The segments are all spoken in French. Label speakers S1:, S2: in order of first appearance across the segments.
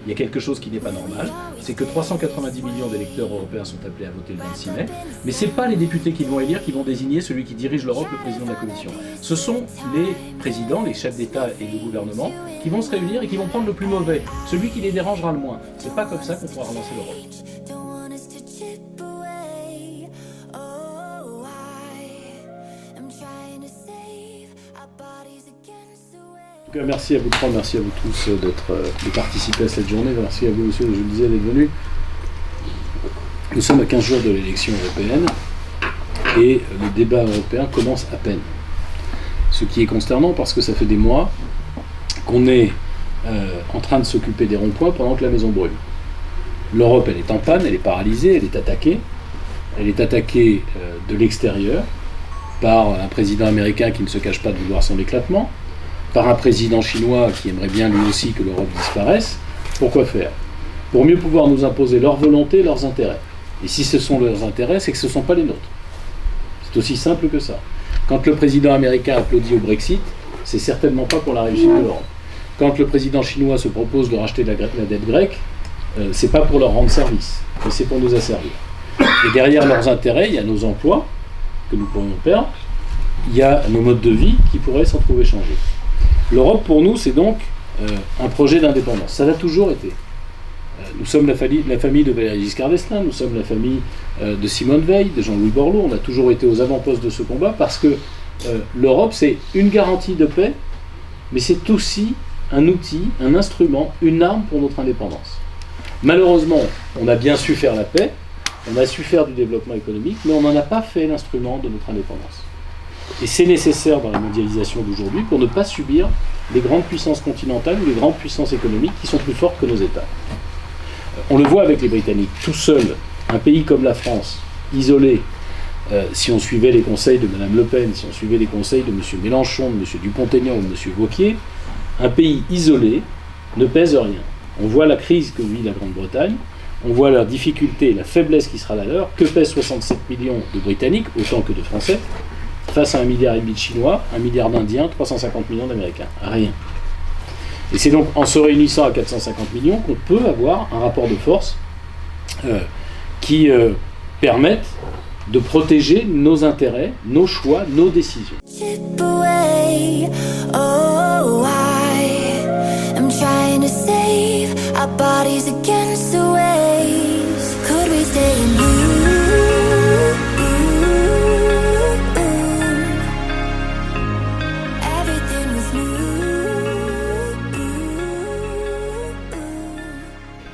S1: il y a quelque chose qui n'est pas normal, c'est que 390 millions d'électeurs européens sont appelés à voter le 26 mai, mais ce n'est pas les députés qui vont élire qui vont désigner celui qui dirige l'Europe, le président de la Commission. Ce sont les présidents, les chefs d'État et de gouvernement qui vont se réunir et qui vont prendre le plus mauvais, celui qui les dérangera le moins. C'est pas comme ça qu'on pourra relancer l'Europe. En tout cas, merci à vous trois, merci à vous tous de participer à cette journée. Merci à vous, monsieur, je le disais, d'être venu. Nous sommes à 15 jours de l'élection européenne et le débat européen commence à peine. Ce qui est consternant parce que ça fait des mois qu'on est en train de s'occuper des ronds-points pendant que la maison brûle. L'Europe, elle est en panne, elle est paralysée, elle est attaquée. Elle est attaquée de l'extérieur par un président américain qui ne se cache pas de vouloir son éclatement, par un président chinois qui aimerait bien lui aussi que l'Europe disparaisse. Pourquoi faire? Pour mieux pouvoir nous imposer leur volonté, leurs intérêts. Et si ce sont leurs intérêts, c'est que ce ne sont pas les nôtres. C'est aussi simple que ça. Quand le président américain applaudit au Brexit, c'est certainement pas pour la réussite de l'Europe. Quand le président chinois se propose de racheter la dette grecque, c'est pas pour leur rendre service, mais c'est pour nous asservir. Et derrière leurs intérêts, il y a nos emplois que nous pourrions perdre, il y a nos modes de vie qui pourraient s'en trouver changés. L'Europe, pour nous, c'est donc un projet d'indépendance. Ça l'a toujours été. Nous sommes la famille de Valéry Giscard d'Estaing, nous sommes la famille de Simone Veil, de Jean-Louis Borloo. On a toujours été aux avant-postes de ce combat parce que l'Europe, c'est une garantie de paix, mais c'est aussi un outil, un instrument, une arme pour notre indépendance. Malheureusement, on a bien su faire la paix, on a su faire du développement économique, mais on n'en a pas fait l'instrument de notre indépendance. Et c'est nécessaire dans la mondialisation d'aujourd'hui pour ne pas subir les grandes puissances continentales ou les grandes puissances économiques qui sont plus fortes que nos États. On le voit avec les Britanniques, tout seul, un pays comme la France, isolé, si on suivait les conseils de Mme Le Pen, si on suivait les conseils de M. Mélenchon, de M. Dupont-Aignan ou de M. Wauquiez, un pays isolé ne pèse rien. On voit la crise que vit la Grande-Bretagne, on voit leurs difficultés, la faiblesse qui sera la leur. Que pèsent 67 millions de Britanniques, autant que de Français, face à 1,5 milliard de Chinois, 1 milliard d'Indiens, 350 millions d'Américains. Rien. Et c'est donc en se réunissant à 450 millions qu'on peut avoir un rapport de force qui permette de protéger nos intérêts, nos choix, nos décisions.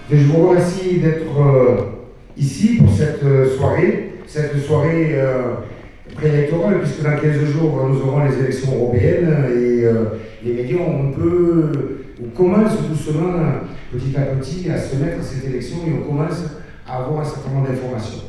S2: Je vous remercie d'être ici pour cette soirée préélectorale, puisque dans 15 jours, nous aurons les élections européennes et les médias, on commence doucement, petit à petit, à se mettre à cette élection et on commence à avoir un certain nombre d'informations.